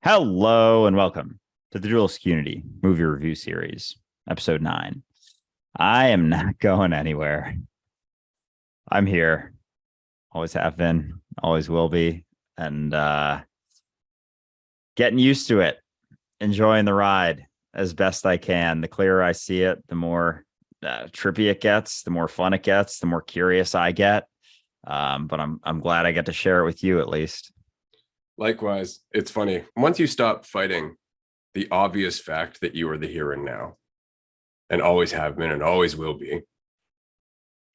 Hello and welcome to the Dualistic Unity movie review series, episode 9. I am not going anywhere. I'm here. Always have been, always will be, and getting used to it, enjoying the ride as best I can. The clearer I see it, the more trippy it gets, the more fun it gets, the more curious I get. But I'm glad I get to share it with you at least. Likewise, it's funny. Once you stop fighting the obvious fact that you are the here and now, and always have been and always will be,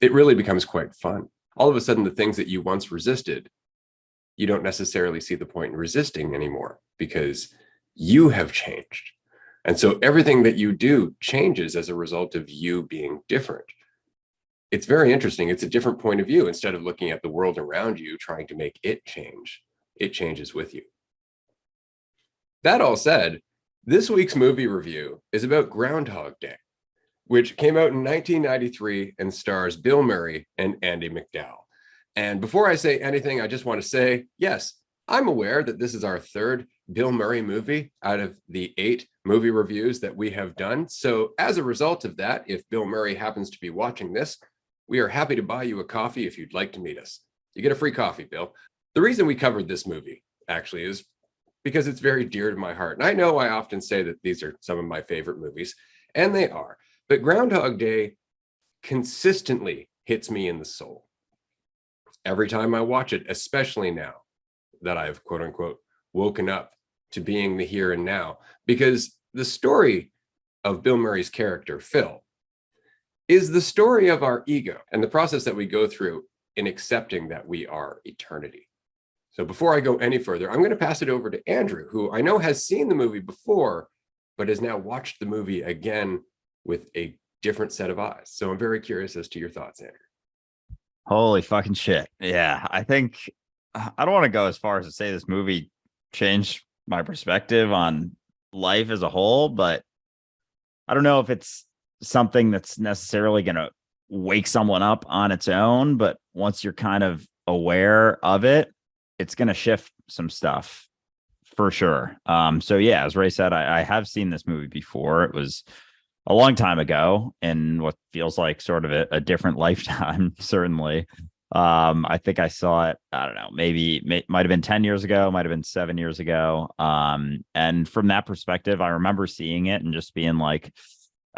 it really becomes quite fun. All of a sudden, the things that you once resisted, you don't necessarily see the point in resisting anymore because you have changed. And so everything that you do changes as a result of you being different. It's very interesting. It's a different point of view. Instead of looking at the world around you, trying to make it change, it changes with you. That all said, this week's movie review is about Groundhog Day, which came out in 1993 and stars Bill Murray and Andie MacDowell. And before I say anything, I just want to say, yes, I'm aware that this is our third Bill Murray movie out of the 8 movie reviews that we have done. So as a result of that, if Bill Murray happens to be watching this, we are happy to buy you a coffee if you'd like to meet us. You get a free coffee, Bill. The reason we covered this movie actually is because it's very dear to my heart. And I know I often say that these are some of my favorite movies, and they are. But Groundhog Day consistently hits me in the soul. Every time I watch it, especially now that I've quote unquote woken up to being the here and now, because the story of Bill Murray's character, Phil, is the story of our ego and the process that we go through in accepting that we are eternity. So before I go any further, I'm going to pass it over to Andrew, who I know has seen the movie before, but has now watched the movie again with a different set of eyes. So I'm very curious as to your thoughts, Andrew. Holy fucking shit. Yeah, I think I don't want to go as far as to say this movie changed my perspective on life as a whole, but I don't know if it's something that's necessarily going to wake someone up on its own, but once you're kind of aware of it, it's going to shift some stuff for sure. So yeah, as Ray said, I have seen this movie before. It was a long time ago in what feels like sort of a different lifetime, certainly. I think I saw it, I don't know, might have been 10 years ago, might have been 7 years ago. And from that perspective, I remember seeing it and just being like,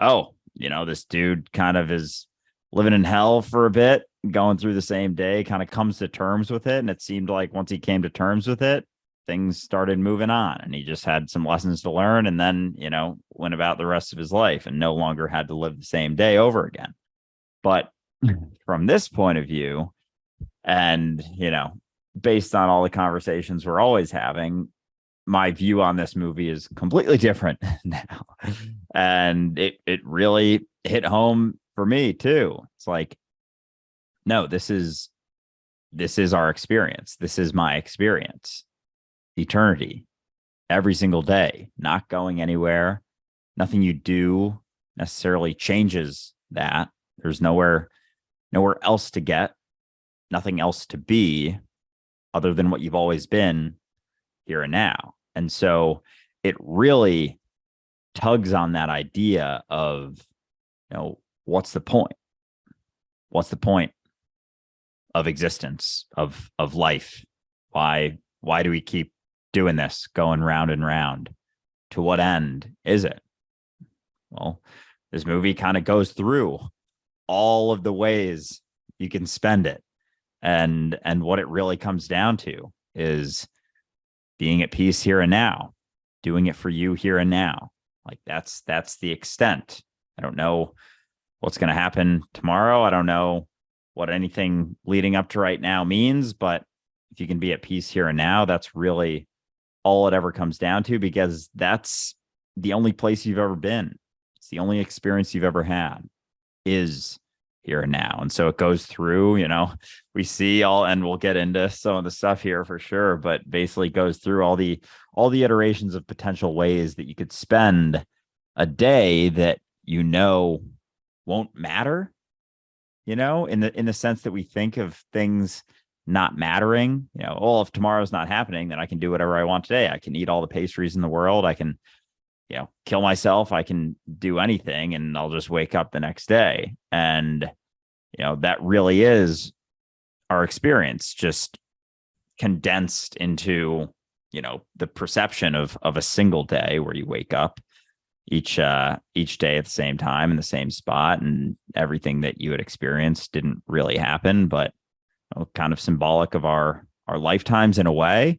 oh, this dude kind of is living in hell for a bit, going through the same day, kind of comes to terms with it. And it seemed like once he came to terms with it, things started moving on and he just had some lessons to learn and then, went about the rest of his life and no longer had to live the same day over again. But from this point of view, and, based on all the conversations we're always having, my view on this movie is completely different now. And it really hit home for me too. It's like, no, this is our experience. This is my experience. Eternity, every single day, not going anywhere. Nothing you do necessarily changes that. There's nowhere else to get, nothing else to be other than what you've always been here and now. And so it really tugs on that idea of, what's the point? What's the point of existence, of life? Why do we keep doing this, going round and round? To what end is it? Well, this movie kind of goes through all of the ways you can spend it. And what it really comes down to is being at peace here and now, doing it for you here and now. Like that's the extent. I don't know what's going to happen tomorrow. I don't know what anything leading up to right now means, but if you can be at peace here and now, that's really all it ever comes down to, because that's the only place you've ever been. It's the only experience you've ever had is here and now. And so it goes through, we see and we'll get into some of the stuff here for sure, but basically goes through all the iterations of potential ways that you could spend a day that, won't matter, in the sense that we think of things not mattering. Oh, if tomorrow's not happening, then I can do whatever I want today. I can eat all the pastries in the world. I can, kill myself. I can do anything, and I'll just wake up the next day. And, that really is our experience, just condensed into, the perception of a single day where you wake up each day at the same time in the same spot, and everything that you had experienced didn't really happen, but kind of symbolic of our lifetimes in a way.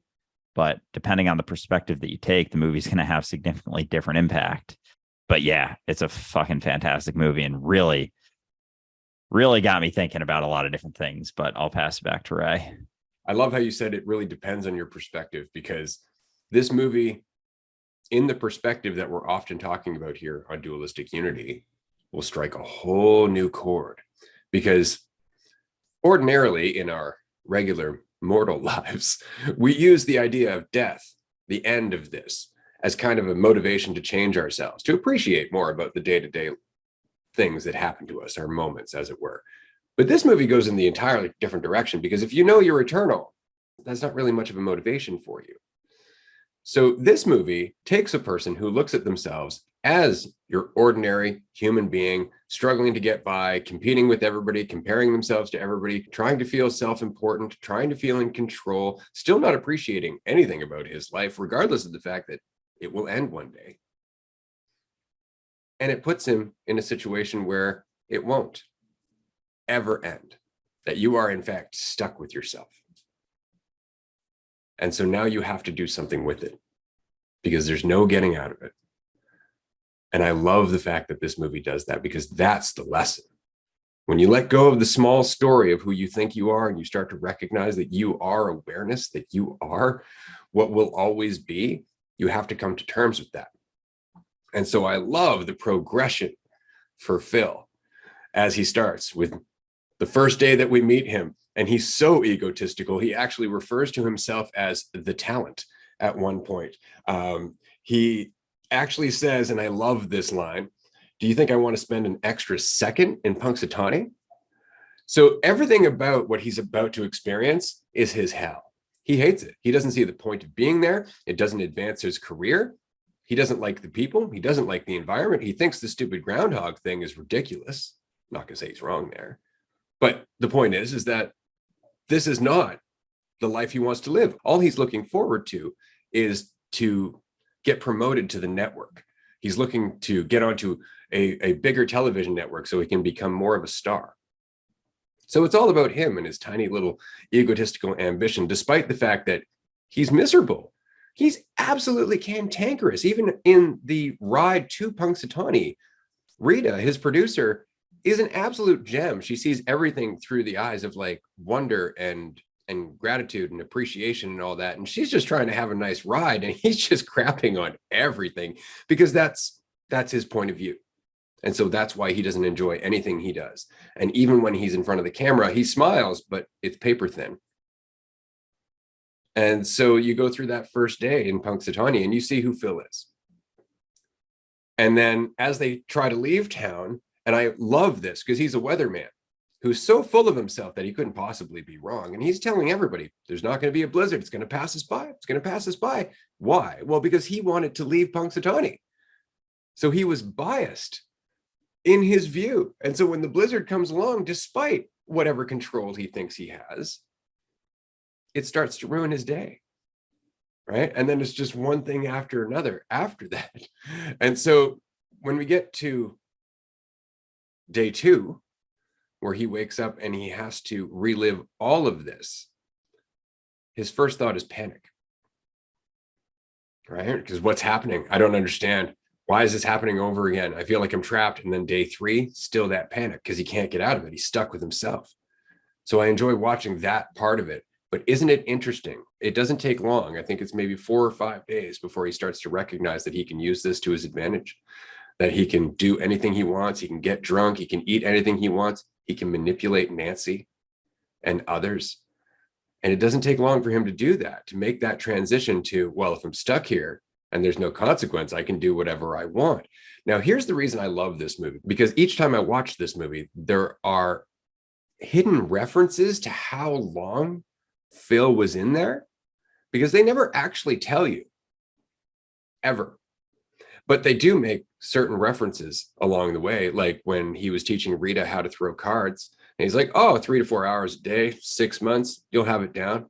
But depending on the perspective that you take, the movie's going to have significantly different impact. But yeah, it's a fucking fantastic movie, and really, really got me thinking about a lot of different things. But I'll pass it back to Ray. I love how you said it really depends on your perspective, because this movie, in the perspective that we're often talking about here on Dualistic Unity, will strike a whole new chord. Because ordinarily in our regular mortal lives, we use the idea of death, the end of this, as kind of a motivation to change ourselves, to appreciate more about the day-to-day things that happen to us, our moments, as it were. But this movie goes in the entirely different direction, because if you know you're eternal, that's not really much of a motivation for you. So this movie takes a person who looks at themselves as your ordinary human being, struggling to get by, competing with everybody, comparing themselves to everybody, trying to feel self-important, trying to feel in control, still not appreciating anything about his life, regardless of the fact that it will end one day. And it puts him in a situation where it won't ever end, that you are in fact stuck with yourself. And so now you have to do something with it, because there's no getting out of it. And I love the fact that this movie does that, because that's the lesson. When you let go of the small story of who you think you are, and you start to recognize that you are awareness, that you are what will always be, you have to come to terms with that. And so I love the progression for Phil as he starts with the first day that we meet him. And he's so egotistical, he actually refers to himself as the talent at one point. He actually says, and I love this line, "Do you think I want to spend an extra second in Punxsutawney?" So everything about what he's about to experience is his hell. He hates it. He doesn't see the point of being there. It doesn't advance his career. He doesn't like the people. He doesn't like the environment. He thinks the stupid Groundhog thing is ridiculous. I'm not gonna say he's wrong there. But the point is that this is not the life he wants to live. All he's looking forward to is to get promoted to the network. He's looking to get onto a bigger television network so he can become more of a star. So it's all about him and his tiny little egotistical ambition, despite the fact that he's miserable. He's absolutely cantankerous. Even in the ride to Punxsutawney, Rita, his producer, is an absolute gem. She sees everything through the eyes of like wonder and gratitude and appreciation and all that. And she's just trying to have a nice ride, and he's just crapping on everything, because that's his point of view. And so that's why he doesn't enjoy anything he does. And even when he's in front of the camera, he smiles, but it's paper thin. And so you go through that first day in Punxsutawney and you see who Phil is. And then as they try to leave town, and I love this because he's a weatherman who's so full of himself that he couldn't possibly be wrong. And he's telling everybody, there's not going to be a blizzard. It's going to pass us by. It's going to pass us by. Why? Well, because he wanted to leave Punxsutawney. So he was biased in his view. And so when the blizzard comes along, despite whatever control he thinks he has, it starts to ruin his day. Right. And then it's just one thing after another after that. And so when we get to day 2, where he wakes up and he has to relive all of this, his first thought is panic. Right? Because what's happening? I don't understand. Why is this happening over again? I feel like I'm trapped. And then day 3, still that panic because he can't get out of it. He's stuck with himself. So I enjoy watching that part of it. But isn't it interesting? It doesn't take long. I think it's maybe 4 or 5 days before he starts to recognize that he can use this to his advantage, that he can do anything he wants. He can get drunk. He can eat anything he wants. He can manipulate Nancy and others. And it doesn't take long for him to do that, to make that transition to, well, if I'm stuck here and there's no consequence, I can do whatever I want. Now, here's the reason I love this movie, because each time I watch this movie, there are hidden references to how long Phil was in there, because they never actually tell you ever. But they do make certain references along the way, like when he was teaching Rita how to throw cards. And he's like, oh, 3 to 4 hours a day, 6 months, you'll have it down.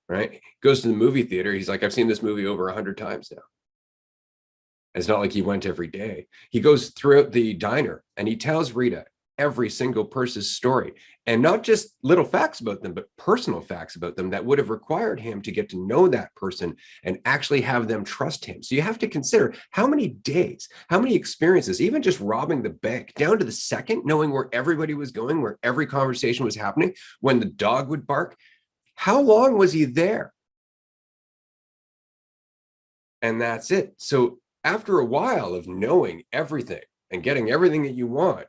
Right? Goes to the movie theater. He's like, I've seen this movie over 100 times now. It's not like he went every day. He goes throughout the diner and he tells Rita every single person's story, and not just little facts about them, but personal facts about them that would have required him to get to know that person and actually have them trust him. So you have to consider how many days, how many experiences, even just robbing the bank down to the second, knowing where everybody was going, where every conversation was happening, when the dog would bark. How long was he there? And that's it. So after a while of knowing everything and getting everything that you want,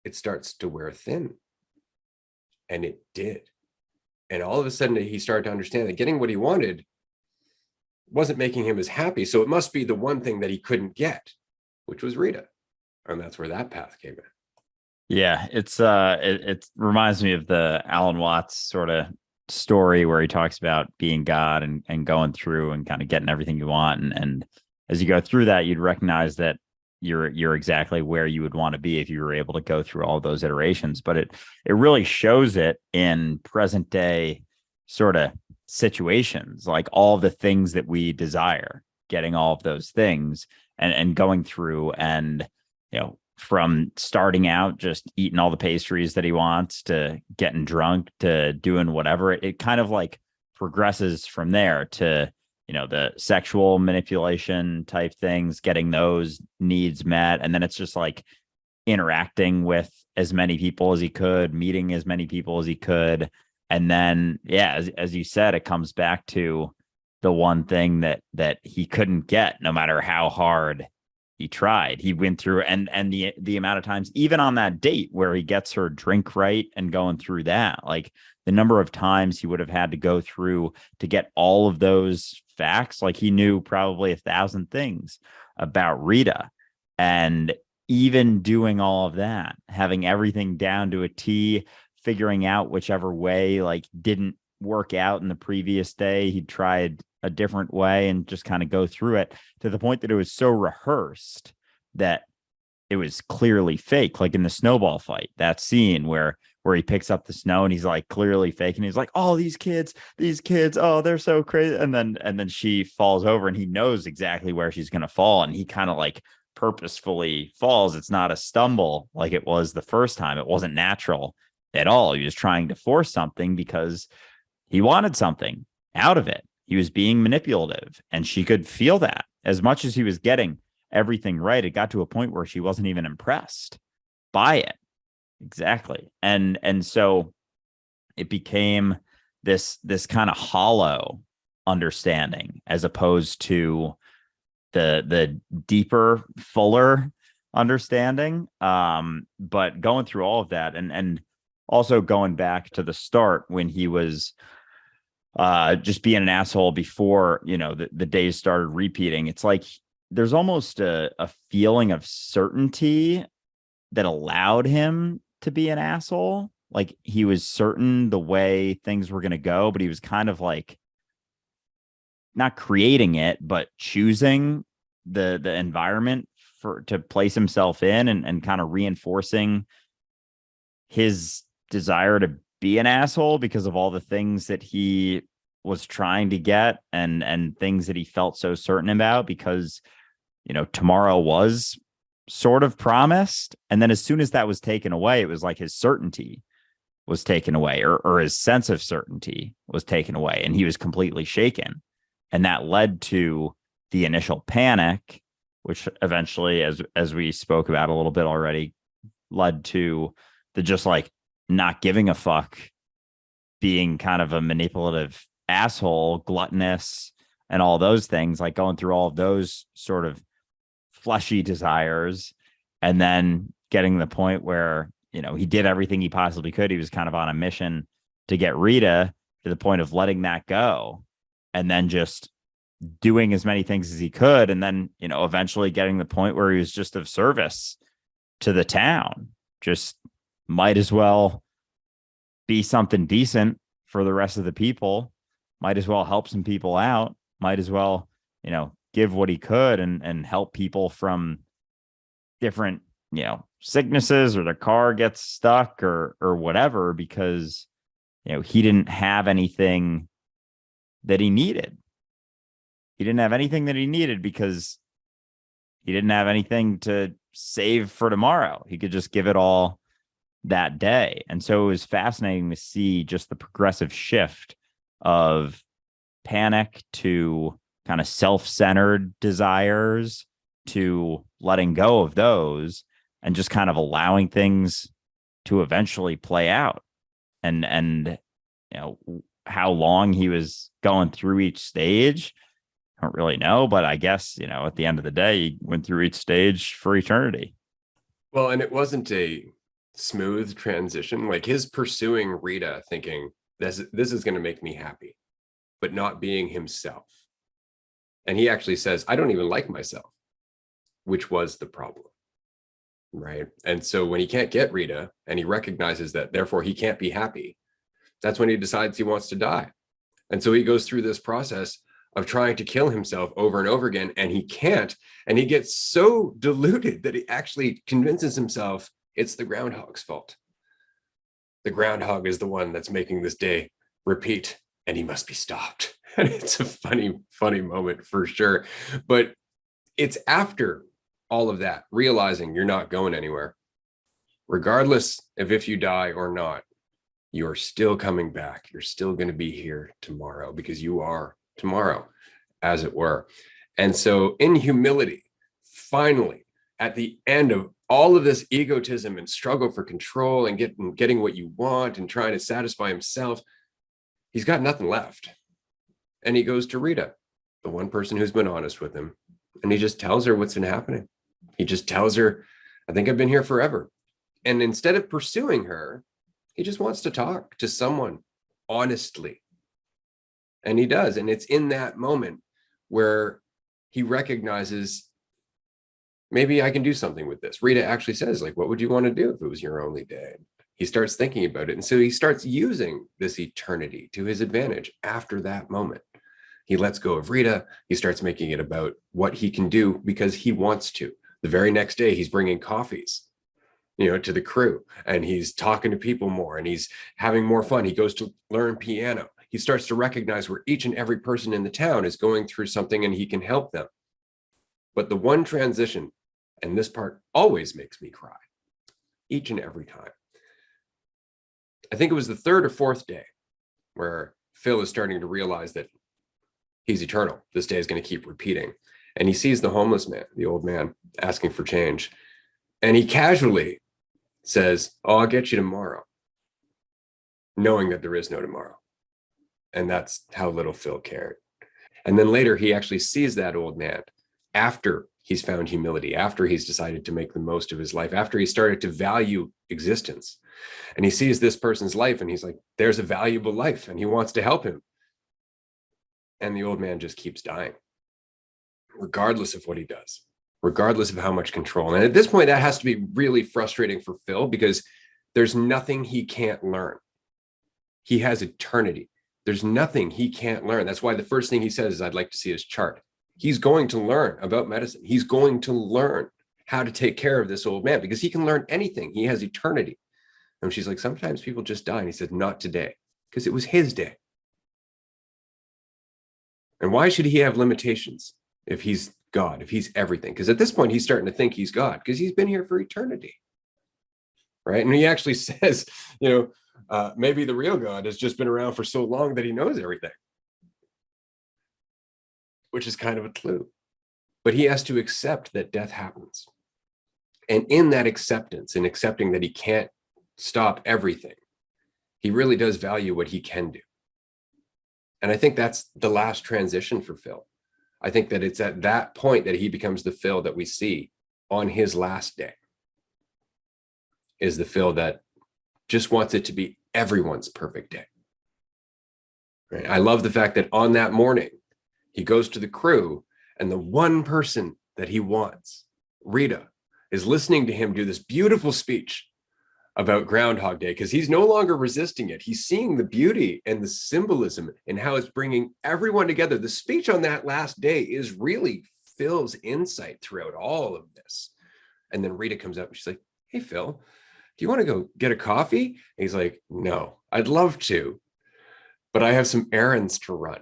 it starts to wear thin. And it did. And all of a sudden he started to understand that getting what he wanted wasn't making him as happy. So it must be the one thing that he couldn't get, which was Rita. And that's where that path came in. Yeah, it reminds me of the Alan Watts sort of story where he talks about being God and going through and kind of getting everything you want. And as you go through that, you'd recognize that you're exactly where you would want to be if you were able to go through all those iterations. But it really shows it in present day sort of situations, like all the things that we desire, getting all of those things and going through, and from starting out just eating all the pastries that he wants to getting drunk to doing whatever, it kind of like progresses from there to the sexual manipulation type things, getting those needs met. And then it's just like interacting with as many people as he could, meeting as many people as he could. And then, yeah, as you said, it comes back to the one thing that he couldn't get, no matter how hard he tried. He went through, and the amount of times, even on that date where he gets her drink right and going through that, like the number of times he would have had to go through to get all of those facts. Like he knew probably 1,000 things about Rita, and even doing all of that, having everything down to a T, figuring out whichever way like didn't work out in the previous day, he tried a different way and just kind of go through it to the point that it was so rehearsed that it was clearly fake. Like in the snowball fight, that scene where he picks up the snow and he's like clearly fake, and he's like, oh, these kids, oh, they're so crazy. And then she falls over and he knows exactly where she's going to fall. And he kind of like purposefully falls. It's not a stumble like it was the first time. It wasn't natural at all. He was trying to force something because he wanted something out of it. He was being manipulative, and she could feel that. As much as he was getting everything right, it got to a point where she wasn't even impressed by it. Exactly. And so it became this kind of hollow understanding, as opposed to the deeper, fuller understanding. But going through all of that, and also going back to the start when he was just being an asshole before, the days started repeating. It's like there's almost a feeling of certainty that allowed him to be an asshole. Like he was certain the way things were going to go, but he was kind of like not creating it, but choosing the environment to place himself in, and kind of reinforcing his desire to be an asshole because of all the things that he was trying to get and things that he felt so certain about, because tomorrow was sort of promised. And then as soon as that was taken away, it was like his certainty was taken away, or his sense of certainty was taken away, and he was completely shaken. And that led to the initial panic, which eventually, as we spoke about a little bit already, led to the just like not giving a fuck, being kind of a manipulative asshole, gluttonous, and all those things, like going through all of those sort of fleshy desires, and then getting to the point where, he did everything he possibly could. He was kind of on a mission to get Rita, to the point of letting that go, and then just doing as many things as he could. And then, eventually getting to the point where he was just of service to the town, just might as well be something decent for the rest of the people. Might as well help some people out. Might as well, give what he could and help people from different, sicknesses, or the car gets stuck or whatever, because, he didn't have anything that he needed. He didn't have anything that he needed because he didn't have anything to save for tomorrow. He could just give it all that day. And so it was fascinating to see just the progressive shift of panic to kind of self-centered desires to letting go of those and just kind of allowing things to eventually play out. And how long he was going through each stage, I don't really know, but I guess, at the end of the day, he went through each stage for eternity. Well, and it wasn't a smooth transition. Like his pursuing Rita, thinking this is going to make me happy, but not being himself. And he actually says, I don't even like myself, which was the problem. Right. And so when he can't get Rita and he recognizes that, therefore he can't be happy, that's when he decides he wants to die. And so he goes through this process of trying to kill himself over and over again, and he can't. And he gets so deluded that he actually convinces himself it's the groundhog's fault. The groundhog is the one that's making this day repeat, and he must be stopped. And it's a funny moment for sure. But it's after all of that, realizing you're not going anywhere, regardless of if you die or not, you're still coming back. You're still going to be here tomorrow, because you are tomorrow, as it were. And so in humility, finally, at the end of all of this egotism and struggle for control and getting what you want and trying to satisfy himself, he's got nothing left. And he goes to Rita, the one person who's been honest with him. And he just tells her what's been happening. He just tells her, I think I've been here forever. And instead of pursuing her, he just wants to talk to someone honestly. And he does. And it's in that moment where he recognizes, maybe I can do something with this. Rita actually says, like, what would you want to do if it was your only day? He starts thinking about it. And so he starts using this eternity to his advantage after that moment. He lets go of Rita. He starts making it about what he can do because he wants to. The very next day, he's bringing coffees, to the crew, and he's talking to people more, and he's having more fun. He goes to learn piano. He starts to recognize where each and every person in the town is going through something, and he can help them. But the one transition, and this part always makes me cry, each and every time. I think it was the third or fourth day where Phil is starting to realize that he's eternal. This day is going to keep repeating. And he sees the homeless man, the old man, asking for change. And he casually says, I'll get you tomorrow, knowing that there is no tomorrow. And that's how little Phil cared. And then later, he actually sees that old man after he's found humility, after he's decided to make the most of his life, after he started to value existence. And he sees this person's life, and he's like, there's a valuable life, and he wants to help him. And the old man just keeps dying, regardless of what he does, regardless of how much control. And at this point, that has to be really frustrating for Phil, because there's nothing he can't learn. He has eternity. There's nothing he can't learn. That's why the first thing he says is, I'd like to see his chart. He's going to learn about medicine. He's going to learn how to take care of this old man, because he can learn anything. He has eternity. And she's like, sometimes people just die. And he said, not today, because it was his day. And why should he have limitations if he's God, if he's everything? Because at this point, he's starting to think he's God, because he's been here for eternity. Right. And he actually says, maybe the real God has just been around for so long that he knows everything, which is kind of a clue. But he has to accept that death happens. And in that acceptance, in accepting that he can't stop everything, he really does value what he can do. And I think that's the last transition for Phil. I think that it's at that point that he becomes the Phil that we see on his last day, is the Phil that just wants it to be everyone's perfect day. Right? I love the fact that on that morning, he goes to the crew, and the one person that he wants, Rita, is listening to him do this beautiful speech about Groundhog Day because he's no longer resisting it. He's seeing the beauty and the symbolism and how it's bringing everyone together. The speech on that last day is really Phil's insight throughout all of this. And then Rita comes up and she's like, hey, Phil, do you want to go get a coffee? And he's like, no, I'd love to, but I have some errands to run.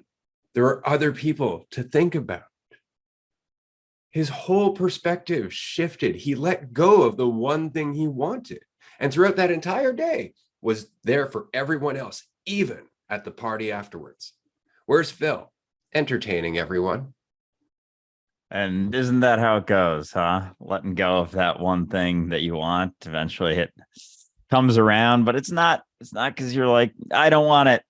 There are other people to think about. His whole perspective shifted. He let go of the one thing he wanted. And throughout that entire day was there for everyone else, even at the party afterwards. Where's Phil? Entertaining everyone. And isn't that how it goes, huh? Letting go of that one thing that you want, eventually it comes around, but it's not because you're like, I don't want it,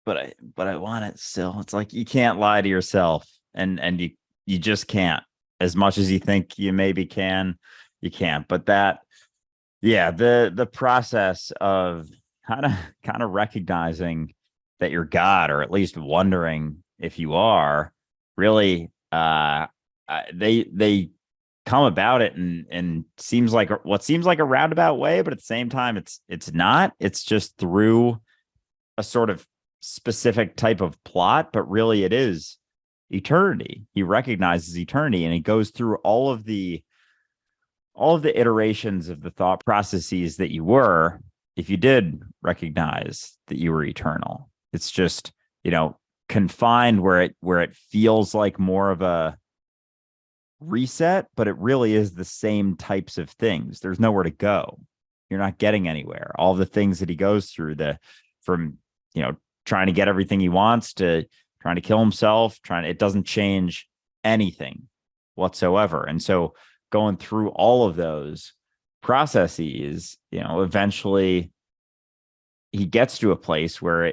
but I want it still. It's like you can't lie to yourself, and you just can't. As much as you think you maybe can, you can't. But that, yeah, the process of kind of recognizing that you're God, or at least wondering if you are, really they come about it and seems like what seems like a roundabout way, but at the same time it's not. It's just through a sort of specific type of plot, but really it is eternity. He recognizes eternity, and he goes through all of the iterations of the thought processes that you were, if you did recognize that you were eternal. It's just, confined where it feels like more of a reset, but it really is the same types of things. There's nowhere to go. You're not getting anywhere. All the things that he goes through, from trying to get everything he wants to trying to kill himself, it doesn't change anything whatsoever. And so going through all of those processes, eventually he gets to a place where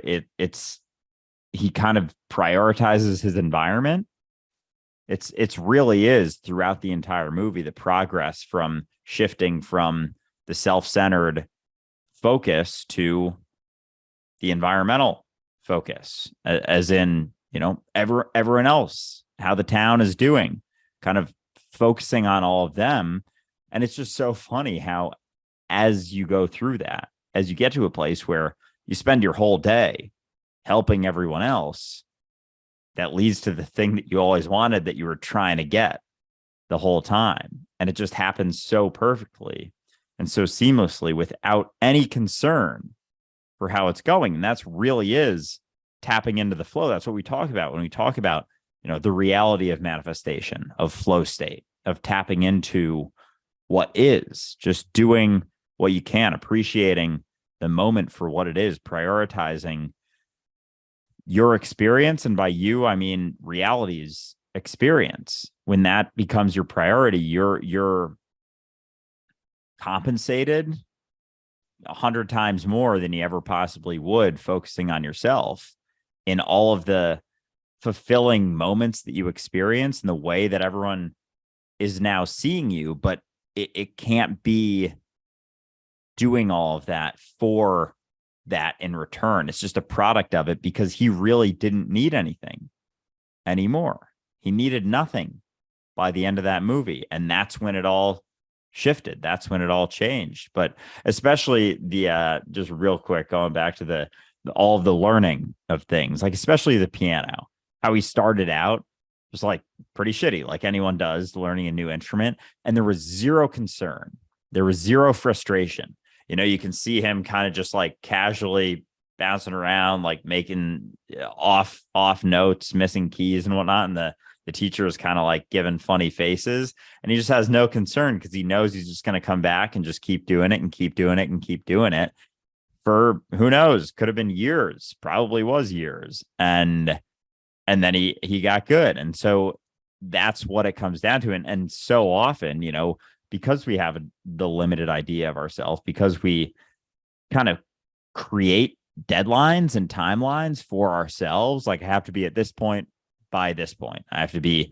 he kind of prioritizes his environment. It's really is throughout the entire movie, the progress from shifting from the self-centered focus to the environmental focus, as in, everyone else, how the town is doing, kind of focusing on all of them. And it's just so funny how, as you go through that, as you get to a place where you spend your whole day helping everyone else, that leads to the thing that you always wanted, that you were trying to get the whole time. And it just happens so perfectly and so seamlessly without any concern for how it's going. And that's really is tapping into the flow. That's what we talk about when we talk about, the reality of manifestation, of flow state, of tapping into what is, just doing what you can, appreciating the moment for what it is, prioritizing your experience. And by you, I mean reality's experience. When that becomes your priority, you're compensated 100 times more than you ever possibly would, focusing on yourself in all of the fulfilling moments that you experience and the way that everyone is now seeing you. But it can't be doing all of that for that in return. It's just a product of it, because he really didn't need anything anymore. He needed nothing by the end of that movie. And that's when it all shifted. That's when it all changed. But especially just real quick, going back to all of the learning of things, like especially the piano, how he started out was like pretty shitty, like anyone does learning a new instrument. And there was zero concern. There was zero frustration. You can see him kind of just like casually bouncing around, like making off notes, missing keys and whatnot. And the teacher is kind of like giving funny faces, and he just has no concern, because he knows he's just going to come back and just keep doing it and keep doing it and keep doing it for, who knows, could have been years, probably was years. And then he got good. And so that's what it comes down to. And so often, because we have the limited idea of ourselves, because we kind of create deadlines and timelines for ourselves, like I have to be at this point by this point, I have to be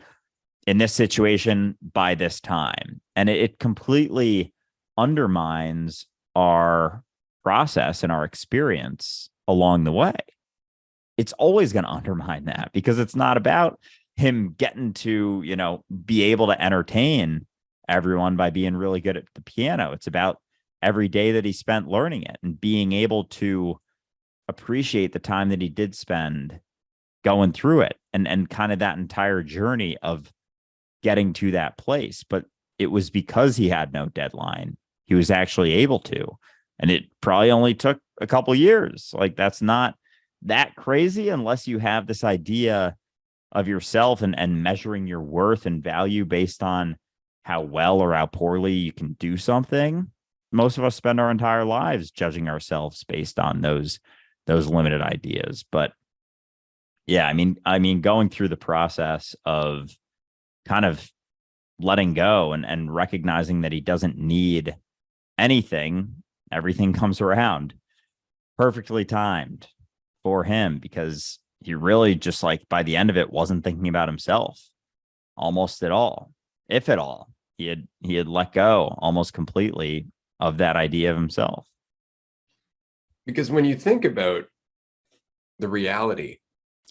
in this situation by this time. And it completely undermines our process and our experience along the way. It's always going to undermine that, because it's not about him getting to, be able to entertain everyone by being really good at the piano. It's about every day that he spent learning it and being able to appreciate the time that he did spend going through it and kind of that entire journey of getting to that place. But it was because he had no deadline. He was actually able to. And it probably only took a couple years. Like, that's not that crazy unless you have this idea of yourself and measuring your worth and value based on how well or how poorly you can do something. Most of us spend our entire lives judging ourselves based on those limited ideas. But yeah, I mean, going through the process of kind of letting go and recognizing that he doesn't need anything, everything comes around perfectly timed for him, because he really just, like, by the end of it, wasn't thinking about himself almost at all, if at all. He had let go almost completely of that idea of himself. Because when you think about the reality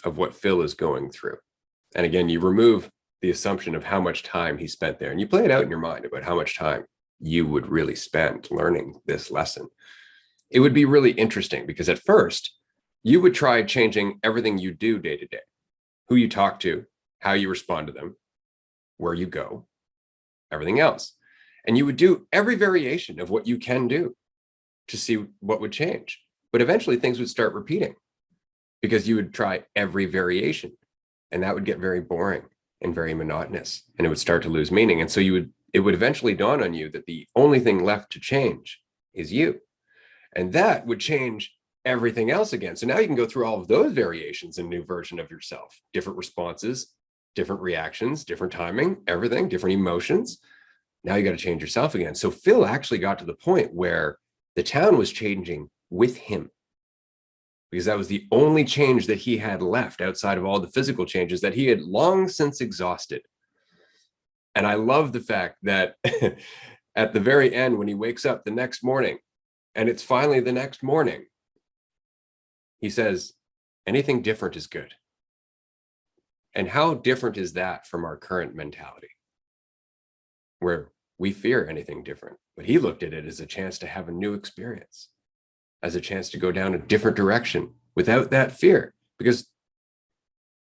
of what Phil is going through, and again, you remove the assumption of how much time he spent there, and you play it out in your mind about how much time you would really spend learning this lesson, it would be really interesting, because at first you would try changing everything you do day to day, who you talk to, how you respond to them, where you go, everything else. And you would do every variation of what you can do to see what would change. But eventually things would start repeating, because you would try every variation, and that would get very boring and very monotonous, and it would start to lose meaning. And so it would eventually dawn on you that the only thing left to change is you. And that would change everything else again. So now you can go through all of those variations, a new version of yourself, different responses, different reactions, different timing, everything, different emotions. Now you got to change yourself again. So Phil actually got to the point where the town was changing with him, because that was the only change that he had left outside of all the physical changes that he had long since exhausted. And I love the fact that at the very end, when he wakes up the next morning, and it's finally the next morning, he says, anything different is good. And how different is that from our current mentality, where we fear anything different? But he looked at it as a chance to have a new experience, as a chance to go down a different direction without that fear, because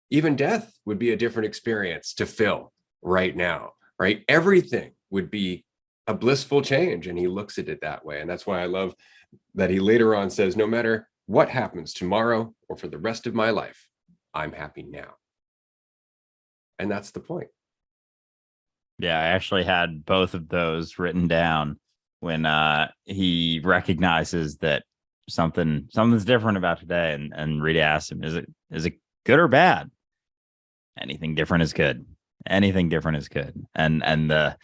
even death would be a different experience to Phil right now, right? Everything would be a blissful change, and he looks at it that way. And that's why I love that he later on says, no matter what happens tomorrow or for the rest of my life, I'm happy now. And that's the point. Yeah, I actually had both of those written down when he recognizes that something's different about today, and Rita asks him, is it good or bad? Anything different is good. Anything different is good. And the,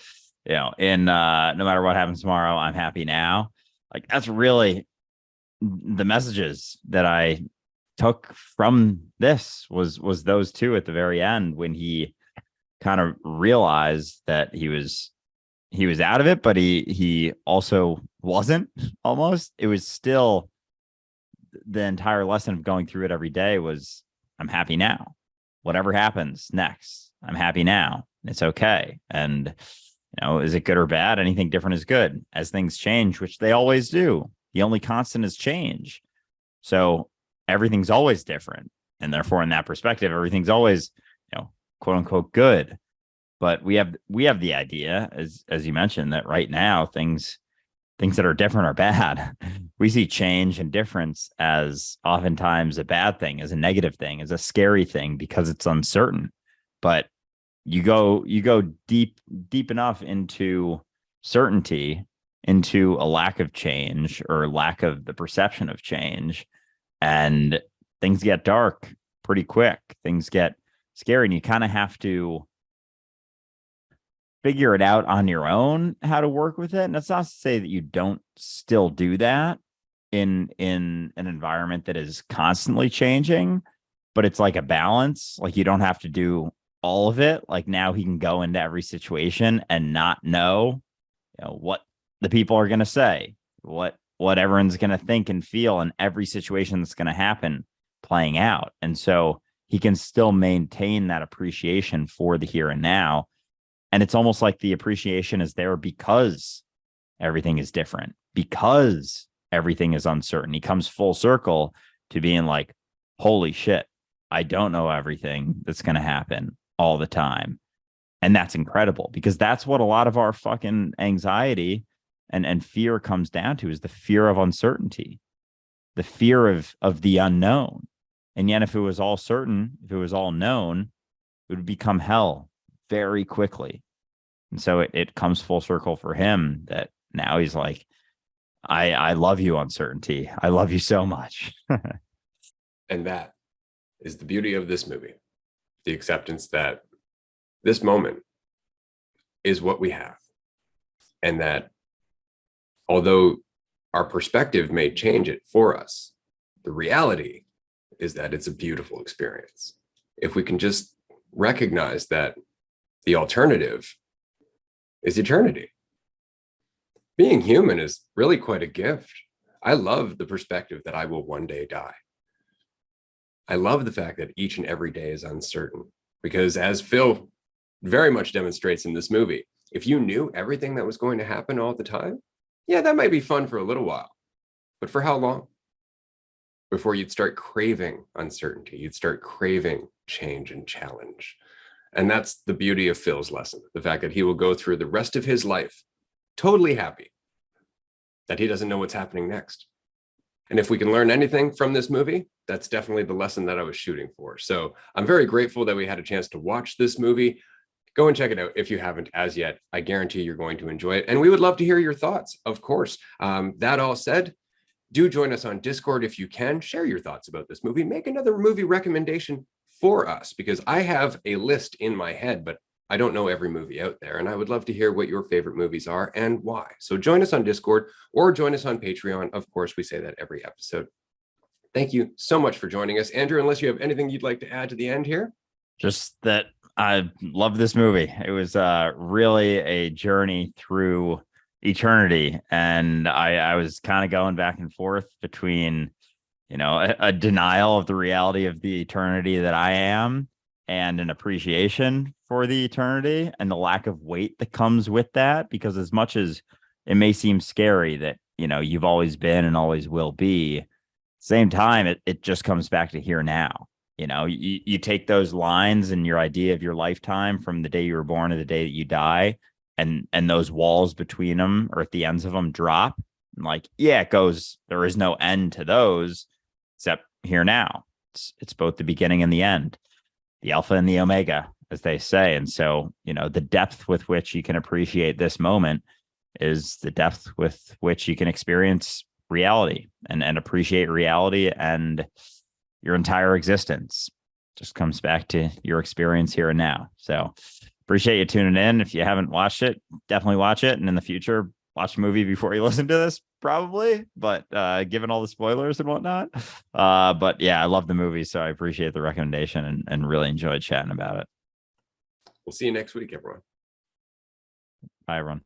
you know, in no matter what happens tomorrow, I'm happy now. Like, that's really the messages that I took from this was those two at the very end, when he kind of realized that he was out of it, but he also wasn't. Almost, it was still the entire lesson of going through it every day was, I'm happy now. Whatever happens next, I'm happy now. It's okay. And, you know, is it good or bad? Anything different is good. As things change, which they always do, the only constant is change. So everything's always different. And therefore, in that perspective, everything's always, you know, quote unquote good. But we have the idea, as you mentioned, that right now things that are different are bad. We see change and difference as oftentimes a bad thing, as a negative thing, as a scary thing, because it's uncertain. But you go deep enough into certainty, into a lack of change or lack of the perception of change, and things get dark pretty quick. Things get scary, and you kind of have to figure it out on your own how to work with it. And that's not to say that you don't still do that in an environment that is constantly changing, but it's like a balance. Like, you don't have to do all of it. Like, now he can go into every situation and not know, you know, what the people are going to say, what everyone's going to think and feel in every situation that's going to happen playing out. And so he can still maintain that appreciation for the here and now. And it's almost like the appreciation is there because everything is different. because everything is uncertain. He comes full circle to being like, holy shit, I don't know everything that's going to happen all the time. And that's incredible, because that's what a lot of our fucking anxiety and fear comes down to, is the fear of uncertainty, the fear of the unknown. And yet, if it was all certain, if it was all known, it would become hell very quickly. And so it comes full circle for him that now he's like, I love you, uncertainty. I love you so much. And that is the beauty of this movie. The acceptance that this moment is what we have. And that although our perspective may change it for us, the reality is that it's a beautiful experience. If we can just recognize that the alternative is eternity. Being human is really quite a gift. I love the perspective that I will one day die. I love the fact that each and every day is uncertain, because as Phil very much demonstrates in this movie, if you knew everything that was going to happen all the time, yeah, that might be fun for a little while, but for how long? Before you'd start craving uncertainty, you'd start craving change and challenge. And that's the beauty of Phil's lesson, the fact that he will go through the rest of his life totally happy that he doesn't know what's happening next. And if we can learn anything from this movie, that's definitely the lesson that I was shooting for. So I'm very grateful that we had a chance to watch this movie. Go and check it out if you haven't as yet. I guarantee you're going to enjoy it. And we would love to hear your thoughts, of course. That all said, do join us on Discord if you can. Share your thoughts about this movie. Make another movie recommendation for us, because I have a list in my head, but I don't know every movie out there. And I would love to hear what your favorite movies are and why. So join us on Discord or join us on Patreon. Of course, we say that every episode. Thank you so much for joining us. Andrew, unless you have anything you'd like to add to the end here. Just that I love this movie. It was really a journey through eternity. And I was kind of going back and forth between, you know, a denial of the reality of the eternity that I am, and an appreciation for the eternity and the lack of weight that comes with that. Because as much as it may seem scary that, you know, you've always been and always will be, same time, it just comes back to here now. You know, you take those lines and your idea of your lifetime from the day you were born to the day that you die, and those walls between them, or at the ends of them, drop. And like, yeah, it goes, there is no end to those except here now. It's both the beginning and the end, the alpha and the omega, as they say. And so, you know, the depth with which you can appreciate this moment is the depth with which you can experience reality and appreciate reality and your entire existence. Just comes back to your experience here and now. So appreciate you tuning in. If you haven't watched it, definitely watch it. And in the future, watch the movie before you listen to this, probably, but given all the spoilers and whatnot. But yeah, I love the movie, so I appreciate the recommendation and really enjoyed chatting about it. We'll see you next week, everyone. Bye, everyone.